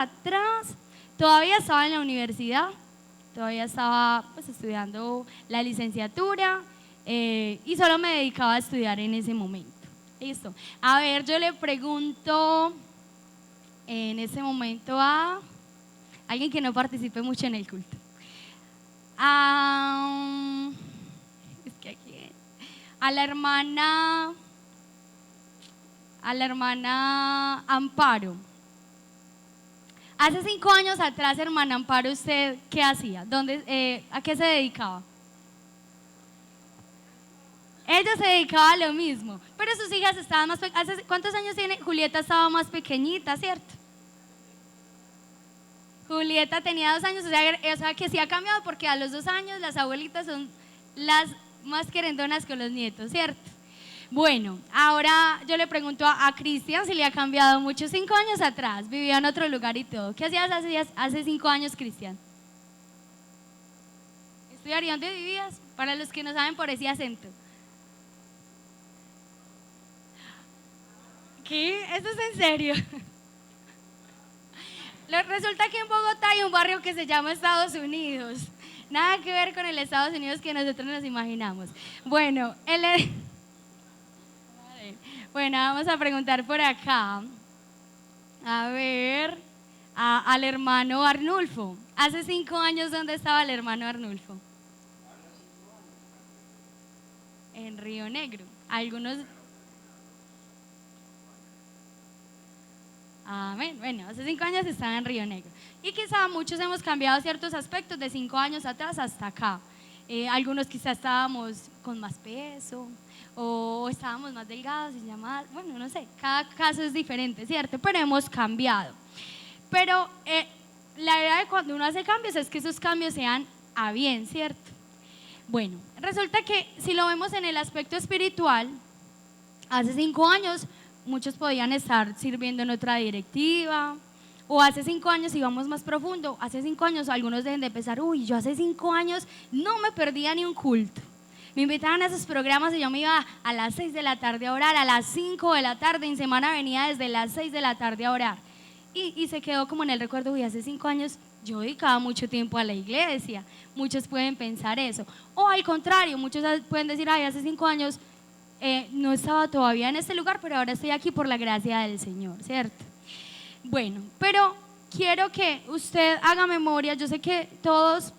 atrás todavía estaba en la universidad, todavía estaba pues estudiando la licenciatura y solo me dedicaba a estudiar en ese momento. Listo. A ver, yo le pregunto en ese momento a alguien que no participe mucho en el culto. Es que aquí, a la hermana Amparo. Hace 5 años atrás, hermana Amparo, ¿usted qué hacía? ¿A qué se dedicaba? Ella se dedicaba a lo mismo, pero sus hijas estaban más pequeñas. ¿Cuántos años tiene? Julieta estaba más pequeñita, ¿cierto? Julieta tenía 2 años, o sea que sí ha cambiado porque a los 2 años las abuelitas son las más querendonas que los nietos, ¿cierto? Bueno, ahora yo le pregunto a Cristian si le ha cambiado mucho. 5 años atrás, vivía en otro lugar y todo. ¿Qué hacías hace 5 años, Cristian? ¿Estudiaría dónde vivías? Para los que no saben por ese acento. ¿Qué? ¿Esto es en serio? Resulta que en Bogotá hay un barrio que se llama Estados Unidos. Nada que ver con el Estados Unidos que nosotros nos imaginamos. Bueno, bueno, vamos a preguntar por acá. A ver, al hermano Arnulfo. Hace 5 años, ¿dónde estaba el hermano Arnulfo? En Río Negro. Algunos... Amén. Bueno, hace 5 años estaba en Río Negro. Y quizá muchos hemos cambiado ciertos aspectos de 5 años atrás hasta acá. Algunos quizá estábamos con más peso o estábamos más delgados y llamadas. Bueno, no sé, cada caso es diferente, ¿cierto? Pero hemos cambiado. Pero la idea de cuando uno hace cambios es que esos cambios sean a bien, ¿cierto? Bueno, resulta que si lo vemos en el aspecto espiritual, hace 5 años muchos podían estar sirviendo en otra directiva, o hace 5 años, si vamos más profundo, hace 5 años algunos deben de pensar, uy, yo hace 5 años no me perdía ni un culto. Me invitaban a esos programas y yo me iba a las 6 de la tarde a orar, a las 5 de la tarde, en semana venía desde las 6 de la tarde a orar. Y se quedó como en el recuerdo, uy, hace 5 años yo dedicaba mucho tiempo a la iglesia. Muchos pueden pensar eso. O al contrario, muchos pueden decir, ay, hace 5 años no estaba todavía en este lugar, pero ahora estoy aquí por la gracia del Señor, ¿cierto? Bueno, pero quiero que usted haga memoria. Yo sé que todos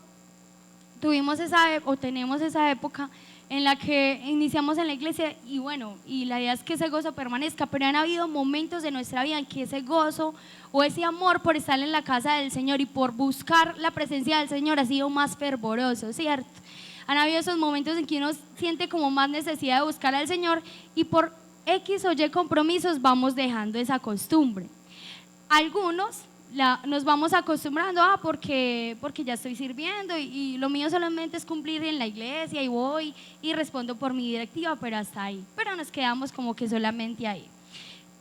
tuvimos o tenemos esa época en la que iniciamos en la iglesia y bueno, y la idea es que ese gozo permanezca, pero han habido momentos de nuestra vida en que ese gozo o ese amor por estar en la casa del Señor y por buscar la presencia del Señor ha sido más fervoroso, ¿cierto? Han habido esos momentos en que uno siente como más necesidad de buscar al Señor y por X o Y compromisos vamos dejando esa costumbre. Algunos nos vamos acostumbrando porque ya estoy sirviendo y lo mío solamente es cumplir en la iglesia y voy y respondo por mi directiva, pero hasta ahí. Pero nos quedamos como que solamente ahí.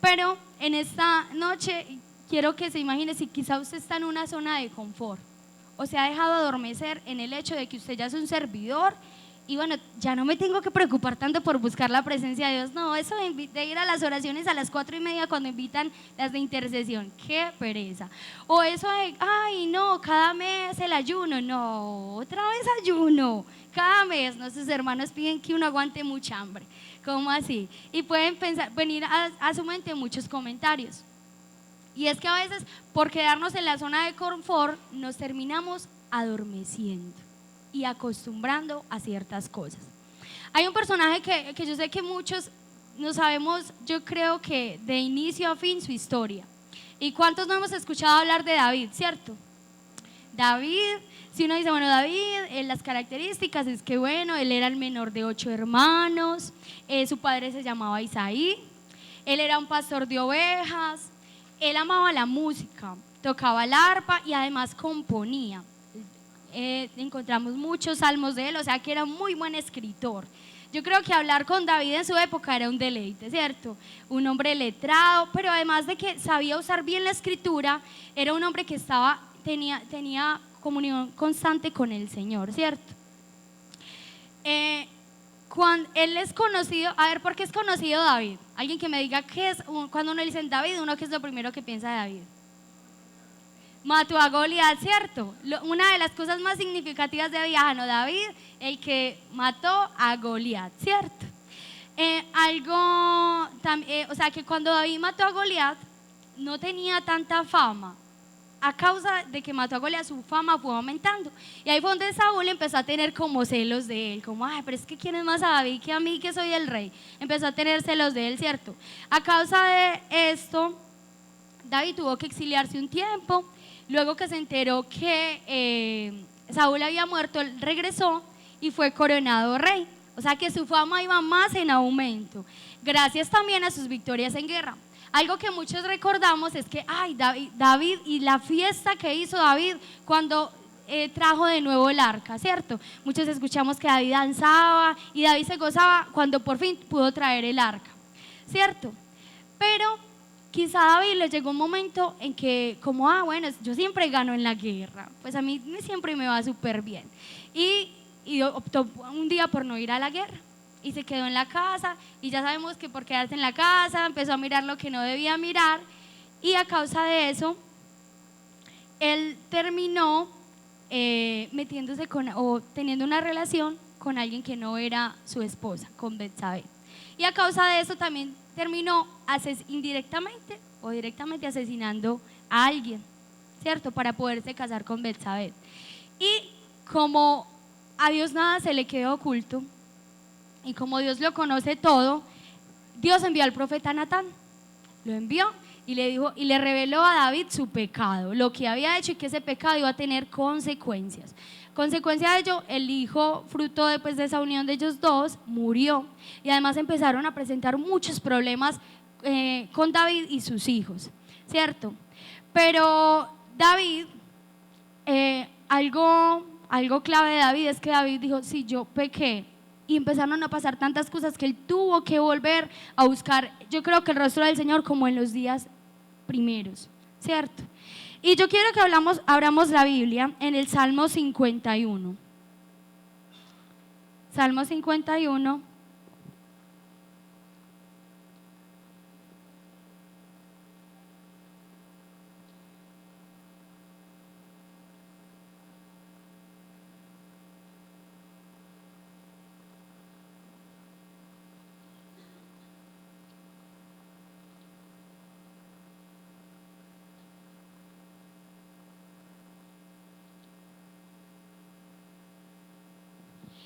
Pero en esta noche quiero que se imagine si quizá usted está en una zona de confort o se ha dejado adormecer en el hecho de que usted ya es un servidor y bueno, ya no me tengo que preocupar tanto por buscar la presencia de Dios. No, eso de ir a las oraciones a las 4:30 cuando invitan las de intercesión, qué pereza. O eso de, ay no, cada mes el ayuno, no, otra vez ayuno. Cada mes nuestros hermanos piden que uno aguante mucha hambre. ¿Cómo así? Y pueden venir a su mente muchos comentarios. Y es que a veces por quedarnos en la zona de confort nos terminamos adormeciendo y acostumbrando a ciertas cosas. Hay un personaje que yo sé que muchos no sabemos, yo creo que de inicio a fin su historia. ¿Y cuántos no hemos escuchado hablar de David, cierto? David, si uno dice, bueno, David, las características es que bueno, él era el menor de 8 hermanos, su padre se llamaba Isaí, él era un pastor de ovejas, él amaba la música, tocaba el arpa y además componía. Encontramos muchos salmos de él, o sea que era un muy buen escritor. Yo creo que hablar con David en su época era un deleite, ¿cierto? Un hombre letrado, pero además de que sabía usar bien la escritura, era un hombre que tenía comunión constante con el Señor, ¿cierto? Cuando él es conocido, a ver, ¿por qué es conocido David? Alguien que me diga qué es, cuando uno le dice David, uno qué es lo primero que piensa de David. mató a Goliat, ¿cierto? Una de las cosas más significativas de David, no David, el que mató a Goliat, ¿cierto? O sea, que cuando David mató a Goliat no tenía tanta fama. A causa de que mató a Goliat, su fama fue aumentando. Y ahí fue donde Saúl empezó a tener como celos de él, como, ay, pero es que ¿quién es más a David que a mí, que soy el rey? Empezó a tener celos de él, ¿cierto? A causa de esto, David tuvo que exiliarse un tiempo. Luego que se enteró que Saúl había muerto, él regresó y fue coronado rey. O sea que su fama iba más en aumento, gracias también a sus victorias en guerra. Algo que muchos recordamos es que, ay, David y la fiesta que hizo David cuando trajo de nuevo el arca, ¿cierto? Muchos escuchamos que David danzaba y David se gozaba cuando por fin pudo traer el arca, ¿cierto? Pero quizá a David le llegó un momento en que, como, bueno, yo siempre gano en la guerra, pues a mí siempre me va súper bien. Y optó un día por no ir a la guerra y se quedó en la casa, y ya sabemos que por quedarse en la casa empezó a mirar lo que no debía mirar, y a causa de eso él terminó metiéndose o teniendo una relación con alguien que no era su esposa, con Betsabé, y a causa de eso también terminó indirectamente o directamente asesinando a alguien, ¿cierto? Para poderse casar con Betsabé. Y como a Dios nada se le quedó oculto, y como Dios lo conoce todo, Dios envió al profeta Natán, lo envió y le dijo, y le reveló a David su pecado, lo que había hecho, y que ese pecado iba a tener consecuencias. Consecuencia de ello, el hijo, fruto de esa unión de ellos dos, murió, y además empezaron a presentar muchos problemas con David y sus hijos, ¿cierto? Pero David, algo clave de David es que David dijo, sí, yo pequé, y empezaron a pasar tantas cosas que él tuvo que volver a buscar, yo creo que el rostro del Señor, como en los días primeros, ¿cierto? Y yo quiero que abramos la Biblia en el Salmo 51. Salmo 51.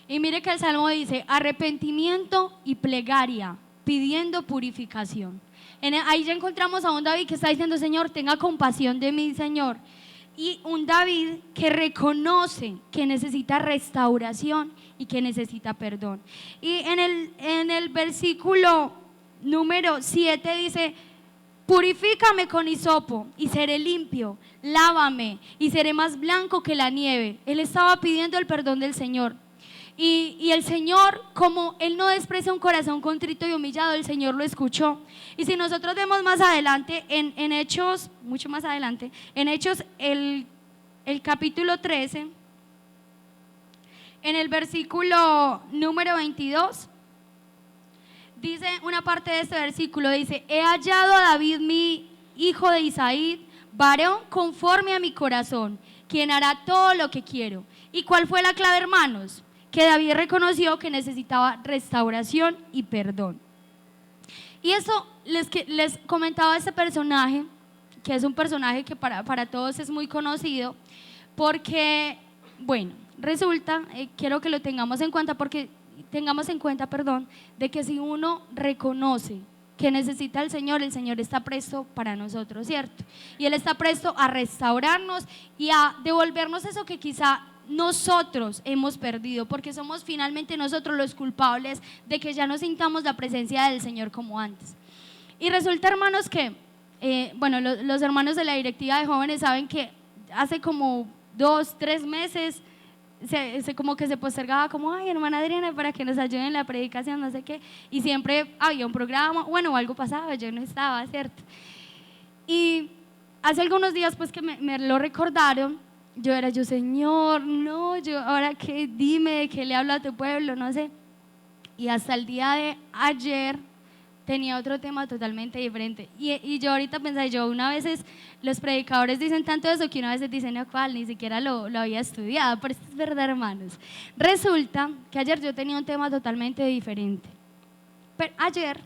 Y mire que el Salmo dice, arrepentimiento y plegaria, pidiendo purificación. Ahí ya encontramos a un David que está diciendo, Señor, tenga compasión de mí, Señor. Y un David que reconoce que necesita restauración y que necesita perdón. Y en el versículo número 7 dice, purifícame con hisopo y seré limpio, lávame y seré más blanco que la nieve. Él estaba pidiendo el perdón del Señor. Y el Señor, como Él no desprecia un corazón contrito y humillado, el Señor lo escuchó. Y si nosotros vemos más adelante, en Hechos, mucho más adelante, en Hechos el capítulo 13, en el versículo número 22, dice una parte de este versículo, dice, he hallado a David mi hijo de Isaí, varón conforme a mi corazón, quien hará todo lo que quiero. ¿Y cuál fue la clave, hermanos? Que David reconoció que necesitaba restauración y perdón. Y eso les comentaba este personaje, que es un personaje que para todos es muy conocido, porque, bueno, resulta, quiero que lo tengamos en cuenta, de que si uno reconoce que necesita al Señor, el Señor está presto para nosotros, ¿cierto? Y Él está presto a restaurarnos y a devolvernos eso que quizá nosotros hemos perdido, porque somos finalmente nosotros los culpables de que ya no sintamos la presencia del Señor como antes. Y resulta, hermanos, que bueno, los hermanos de la directiva de jóvenes saben que hace como 2, 3 meses como que se postergaba, como, ay, hermana Adriana, para que nos ayuden en la predicación, no sé qué, y siempre había un programa, bueno, algo pasaba, yo no estaba, ¿cierto? Y hace algunos días pues que me lo recordaron. Yo, Señor, no, ahora qué, dime, ¿de qué le hablo a tu pueblo? No sé. Y hasta el día de ayer tenía otro tema totalmente diferente. Y yo ahorita pensé, yo una vez los predicadores dicen tanto eso que una vez dicen, no, cuál, ni siquiera lo había estudiado, pero esto es verdad, hermanos. Resulta que ayer yo tenía un tema totalmente diferente. Pero ayer,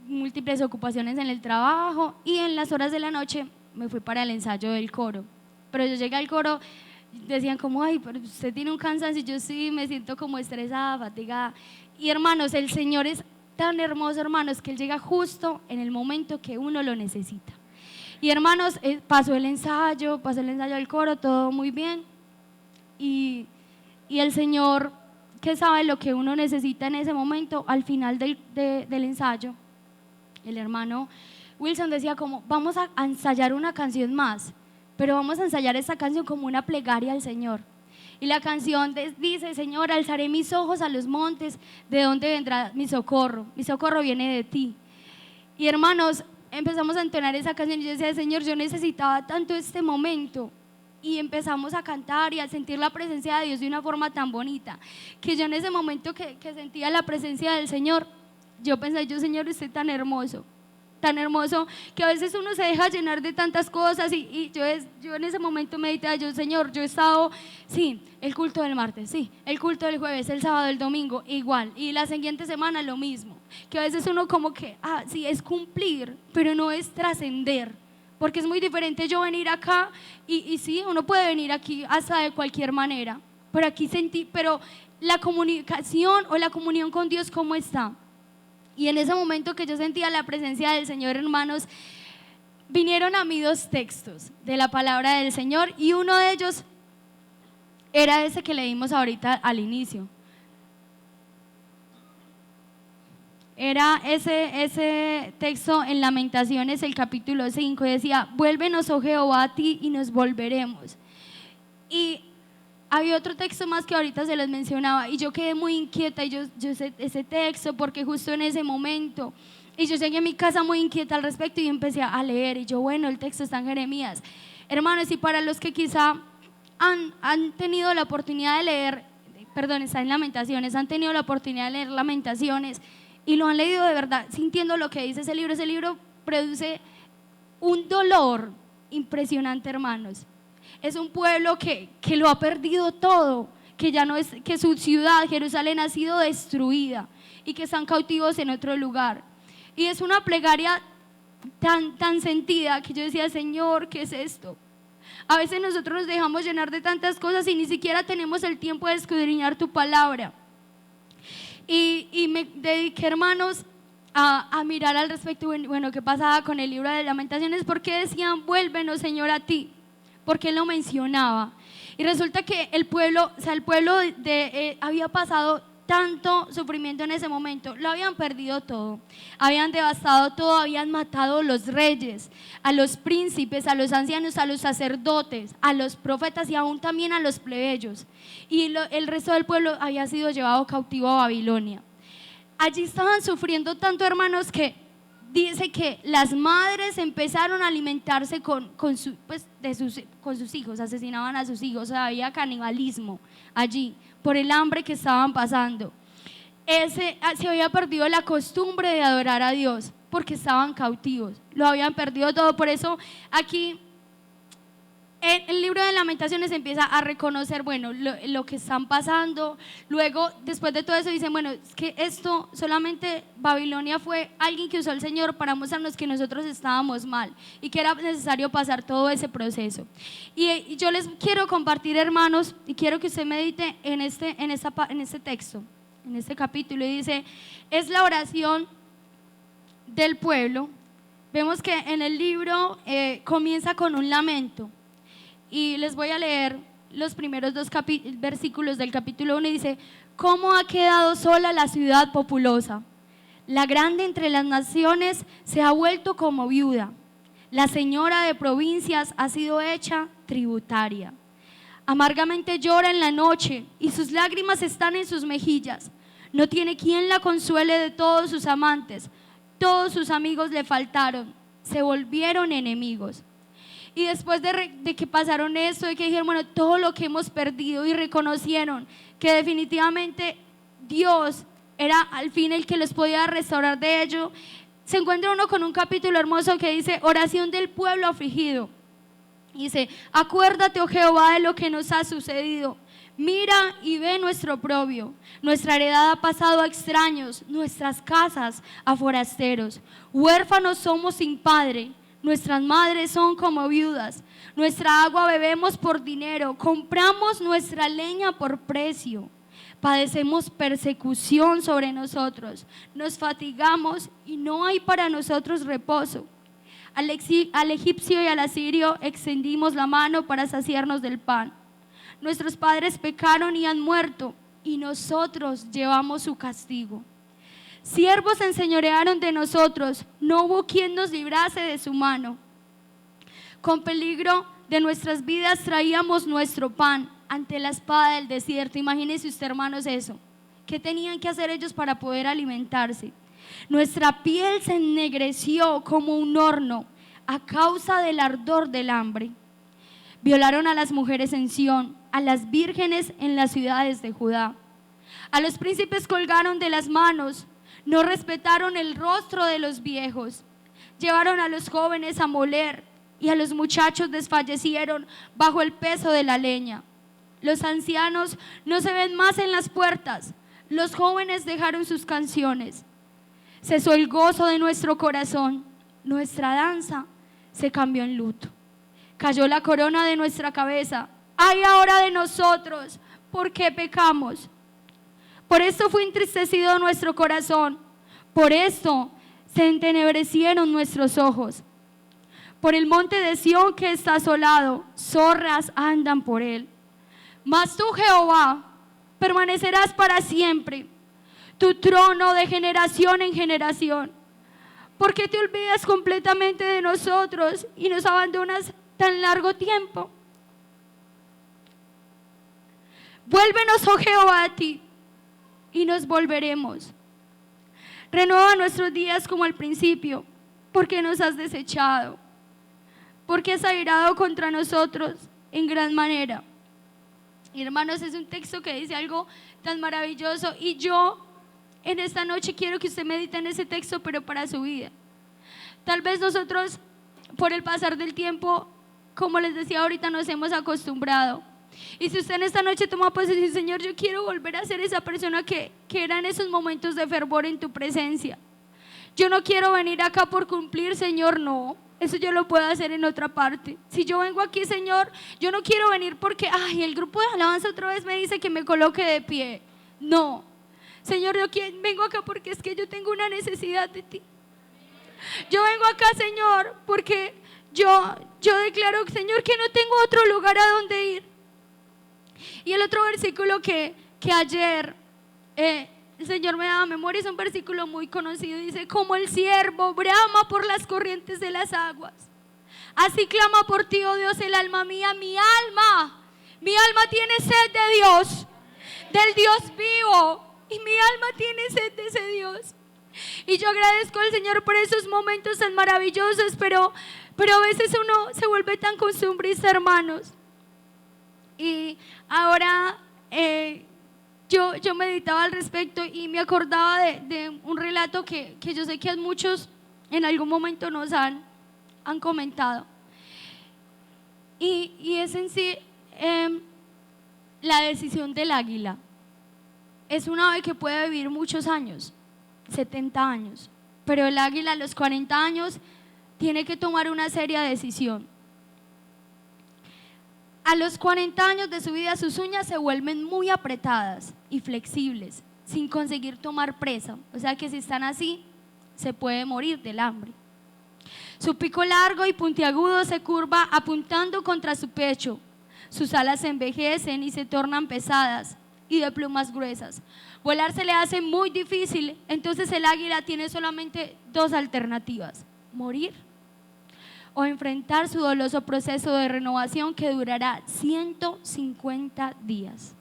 múltiples ocupaciones en el trabajo y en las horas de la noche me fui para el ensayo del coro. Pero yo llegué al coro, decían como, ay, pero usted tiene un cansancio, y yo sí, me siento como estresada, fatigada. Y hermanos, el Señor es tan hermoso, hermanos, que Él llega justo en el momento que uno lo necesita. Y hermanos, pasó el ensayo del coro, todo muy bien. Y el Señor, que sabe lo que uno necesita en ese momento, al final del ensayo, el hermano Wilson decía como, vamos a ensayar una canción más, pero vamos a ensayar esta canción como una plegaria al Señor. Y la canción dice, Señor, alzaré mis ojos a los montes, ¿de dónde vendrá mi socorro? Mi socorro viene de ti. Y hermanos, empezamos a entonar esa canción y yo decía, Señor, yo necesitaba tanto este momento. Y empezamos a cantar y a sentir la presencia de Dios de una forma tan bonita, que yo en ese momento que sentía la presencia del Señor, yo pensé, Señor, usted es tan hermoso, que a veces uno se deja llenar de tantas cosas y yo en ese momento meditaba, Señor, yo he estado, sí, el culto del martes, sí, el culto del jueves, el sábado, el domingo, igual, y la siguiente semana lo mismo, que a veces uno como que, sí, es cumplir, pero no es trascender, porque es muy diferente yo venir acá y sí, uno puede venir aquí hasta de cualquier manera, pero aquí pero la comunicación o la comunión con Dios, ¿cómo está? Y en ese momento que yo sentía la presencia del Señor, hermanos, vinieron a mí 2 textos de la palabra del Señor y uno de ellos era ese que leímos ahorita al inicio. Era ese texto en Lamentaciones, el capítulo 5, y decía, vuélvenos, oh Jehová, a ti y nos volveremos. Y había otro texto más que ahorita se los mencionaba y yo quedé muy inquieta y yo sé ese texto porque justo en ese momento y yo llegué a mi casa muy inquieta al respecto y empecé a leer y yo, bueno, el texto está en Jeremías. Hermanos, y para los que quizá han tenido la oportunidad de leer, perdón, está en Lamentaciones, han tenido la oportunidad de leer Lamentaciones y lo han leído de verdad, sintiendo lo que dice ese libro produce un dolor impresionante, hermanos. Es un pueblo que lo ha perdido todo, que ya no es, que su ciudad, Jerusalén, ha sido destruida y que están cautivos en otro lugar. Y es una plegaria tan sentida que yo decía, Señor, ¿qué es esto? A veces nosotros nos dejamos llenar de tantas cosas y ni siquiera tenemos el tiempo de escudriñar tu palabra. Y me dediqué, hermanos, a mirar al respecto, bueno, qué pasaba con el libro de Lamentaciones, porque decían, vuélvenos, Señor, a ti. Porque él lo mencionaba y resulta que el pueblo había pasado tanto sufrimiento en ese momento, lo habían perdido todo, habían devastado todo, habían matado a los reyes, a los príncipes, a los ancianos, a los sacerdotes, a los profetas y aún también a los plebeyos, y el resto del pueblo había sido llevado cautivo a Babilonia. Allí estaban sufriendo tanto, hermanos, que dice que las madres empezaron a alimentarse con sus hijos, asesinaban a sus hijos, o sea, había canibalismo allí por el hambre que estaban pasando. Se había perdido la costumbre de adorar a Dios porque estaban cautivos, lo habían perdido todo. Por eso aquí en el libro de Lamentaciones empieza a reconocer, bueno, lo que están pasando. Luego, después de todo eso, dicen, bueno, es que esto solamente Babilonia fue alguien que usó el Señor para mostrarnos que nosotros estábamos mal y que era necesario pasar todo ese proceso. Y yo les quiero compartir, hermanos, y quiero que usted medite en este texto, en este capítulo, y dice, es la oración del pueblo. Vemos que en el libro comienza con un lamento. Y les voy a leer los primeros 2 versículos del capítulo 1 y dice, ¿cómo ha quedado sola la ciudad populosa? La grande entre las naciones se ha vuelto como viuda. La señora de provincias ha sido hecha tributaria. Amargamente llora en la noche y sus lágrimas están en sus mejillas. No tiene quien la consuele de todos sus amantes. Todos sus amigos le faltaron, se volvieron enemigos. Y después de que pasaron esto, de que dijeron, bueno, todo lo que hemos perdido, y reconocieron que definitivamente Dios era al fin el que los podía restaurar de ello. Se encuentra uno con un capítulo hermoso que dice: oración del pueblo afligido. Dice: acuérdate, oh Jehová, de lo que nos ha sucedido. Mira y ve nuestro oprobio. Nuestra heredad ha pasado a extraños, nuestras casas a forasteros. Huérfanos somos sin padre, nuestras madres son como viudas. Nuestra agua bebemos por dinero, compramos nuestra leña por precio. Padecemos persecución sobre nosotros, nos fatigamos y no hay para nosotros reposo. Al egipcio y al asirio extendimos la mano para saciarnos del pan. Nuestros padres pecaron y han muerto, y nosotros llevamos su castigo. Siervos se enseñorearon de nosotros, no hubo quien nos librase de su mano. Con peligro de nuestras vidas traíamos nuestro pan ante la espada del desierto. Imagínense usted, hermanos, eso. ¿Qué tenían que hacer ellos para poder alimentarse? Nuestra piel se ennegreció como un horno a causa del ardor del hambre. Violaron a las mujeres en Sión, a las vírgenes en las ciudades de Judá. A los príncipes colgaron de las manos, no respetaron el rostro de los viejos. Llevaron a los jóvenes a moler y a los muchachos desfallecieron bajo el peso de la leña. Los ancianos no se ven más en las puertas, los jóvenes dejaron sus canciones. Cesó el gozo de nuestro corazón, nuestra danza se cambió en luto. Cayó la corona de nuestra cabeza. Ay ahora de nosotros, ¿por qué pecamos? Por esto fue entristecido nuestro corazón, por esto se entenebrecieron nuestros ojos. Por el monte de Sión que está asolado, zorras andan por él. Mas tú, Jehová, permanecerás para siempre, tu trono de generación en generación. ¿Por qué te olvidas completamente de nosotros y nos abandonas tan largo tiempo? Vuélvenos, oh Jehová, a ti, y nos volveremos. Renueva nuestros días como al principio, porque nos has desechado, porque has airado contra nosotros en gran manera. Y hermanos, es un texto que dice algo tan maravilloso, y yo en esta noche quiero que usted medite en ese texto, pero para su vida. Tal vez nosotros, por el pasar del tiempo, como les decía ahorita, nos hemos acostumbrado. Y si usted en esta noche toma posesión: Señor, yo quiero volver a ser esa persona que era en esos momentos de fervor en tu presencia. Yo no quiero venir acá por cumplir, Señor, no. Eso yo lo puedo hacer en otra parte. Si yo vengo aquí, Señor, yo no quiero venir porque el grupo de alabanza otra vez me dice que me coloque de pie. No, Señor, yo vengo acá porque es que yo tengo una necesidad de ti. Yo vengo acá, Señor, porque yo declaro, Señor, que no tengo otro lugar a donde ir. Y el otro versículo que ayer el Señor me daba memoria es un versículo muy conocido. Dice: como el ciervo brama por las corrientes de las aguas, así clama por ti, oh Dios, el alma mía. Mi alma tiene sed de Dios, del Dios vivo, y mi alma tiene sed de ese Dios. Y yo agradezco al Señor por esos momentos tan maravillosos, pero a veces uno se vuelve tan costumbrista, hermanos. Y ahora yo meditaba al respecto y me acordaba de un relato que yo sé que muchos en algún momento nos han comentado. Y es en sí la decisión del águila. Es un ave que puede vivir muchos años, 70 años, pero el águila a los 40 años tiene que tomar una seria decisión. A los 40 años de su vida, sus uñas se vuelven muy apretadas y flexibles, sin conseguir tomar presa. O sea que si están así, se puede morir del hambre. Su pico largo y puntiagudo se curva apuntando contra su pecho. Sus alas se envejecen y se tornan pesadas y de plumas gruesas. Volar se le hace muy difícil, entonces el águila tiene solamente dos alternativas: morir o enfrentar su doloroso proceso de renovación que durará 150 días.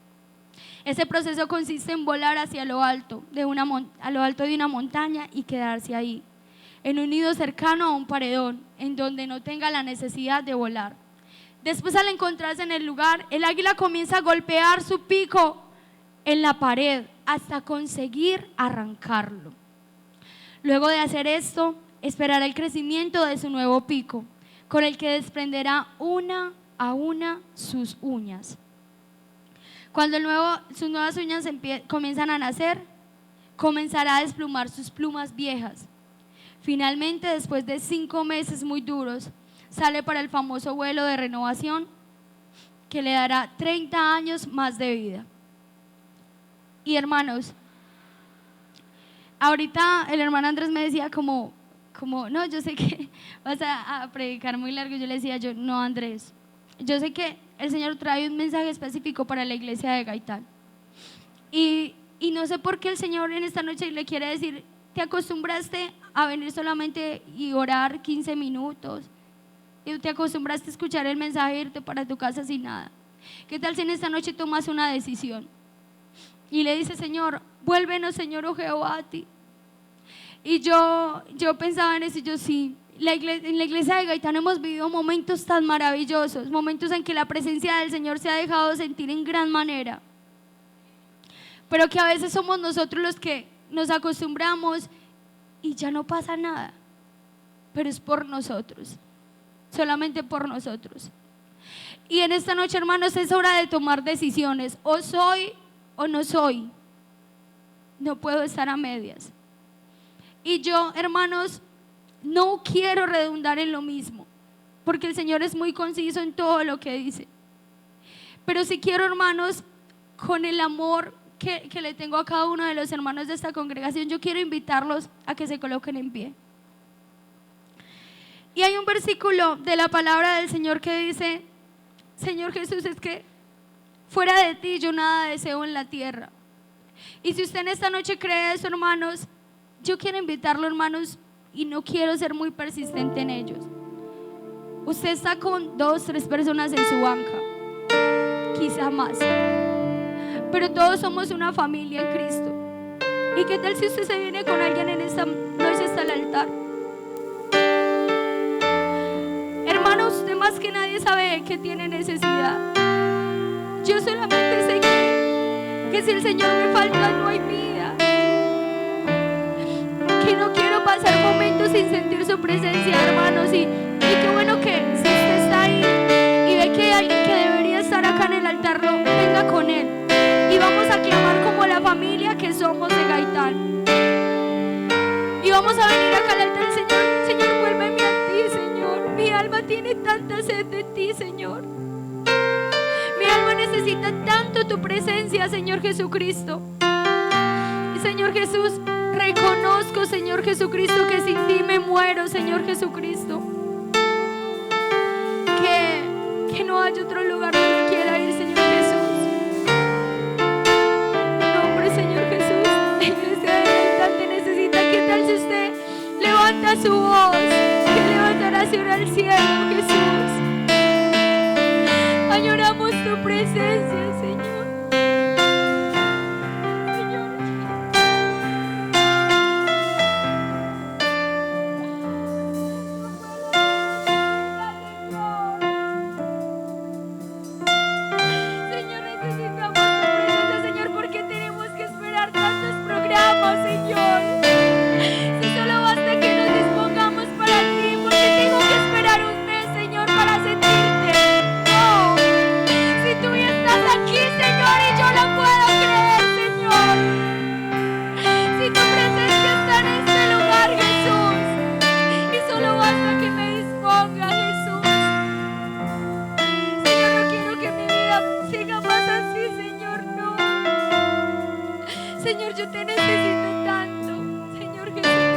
Ese proceso consiste en volar hacia lo alto de una montaña y quedarse ahí, en un nido cercano a un paredón, en donde no tenga la necesidad de volar. Después, al encontrarse en el lugar, el águila comienza a golpear su pico en la pared hasta conseguir arrancarlo. Luego de hacer esto, esperará el crecimiento de su nuevo pico, con el que desprenderá una a una sus uñas. Cuando sus nuevas uñas comienzan a nacer, comenzará a desplumar sus plumas viejas. Finalmente, después de 5 meses muy duros, sale para el famoso vuelo de renovación que le dará 30 años más de vida. Y hermanos, ahorita el hermano Andrés me decía como no, yo sé que vas a predicar muy largo. Yo le decía, no, Andrés, yo sé que el Señor trae un mensaje específico para la iglesia de Gaitán. Y no sé por qué el Señor en esta noche le quiere decir, te acostumbraste a venir solamente y orar 15 minutos. Y te acostumbraste a escuchar el mensaje e irte para tu casa sin nada. ¿Qué tal si en esta noche tomas una decisión? Y le dice, Señor, vuélvenos, Señor, oh Jehová, a ti. Y yo pensaba en eso y yo sí. En la iglesia de Gaitán hemos vivido momentos tan maravillosos, momentos en que la presencia del Señor se ha dejado sentir en gran manera, pero que a veces somos nosotros los que nos acostumbramos y ya no pasa nada, pero es por nosotros, solamente por nosotros. Y en esta noche, hermanos, es hora de tomar decisiones, o soy o no soy, no puedo estar a medias. Y yo, hermanos, no quiero redundar en lo mismo, porque el Señor es muy conciso en todo lo que dice. Pero sí quiero, hermanos, con el amor que le tengo a cada uno de los hermanos de esta congregación, yo quiero invitarlos a que se coloquen en pie. Y hay un versículo de la palabra del Señor que dice, Señor Jesús, es que fuera de ti yo nada deseo en la tierra. Y si usted en esta noche cree eso, hermanos, yo quiero invitarlo, hermanos, y no quiero ser muy persistente en ellos. Usted está con 2, 3 personas en su banca, quizá más, pero todos somos una familia en Cristo. ¿Y qué tal si usted se viene con alguien en esta noche hasta el altar? Hermano, usted más que nadie sabe que tiene necesidad. Yo solamente sé que si el Señor me falta no hay vida, que no quiero pasar momentos sin sentir su presencia, hermanos. Y qué bueno que si usted está ahí y ve que hay alguien que debería estar acá en el altar, venga con él y vamos a clamar como la familia que somos de Gaitán. Y vamos a venir acá al altar, Señor, Señor, vuélveme a ti, Señor. Mi alma tiene tanta sed de ti, Señor. Mi alma necesita tanto tu presencia, Señor Jesucristo. Y Señor Jesús, reconozco, Señor Jesucristo, que sin ti me muero, Señor Jesucristo. Que no hay otro lugar donde quiera ir, Señor Jesús. En nombre, Señor Jesús, la iglesia de Gaitán te necesita. ¿Qué tal si usted levanta su voz, que levanta oración al cielo, Jesús? Añoramos tu presencia, Señor. Señor, yo te necesito tanto, Señor Jesús.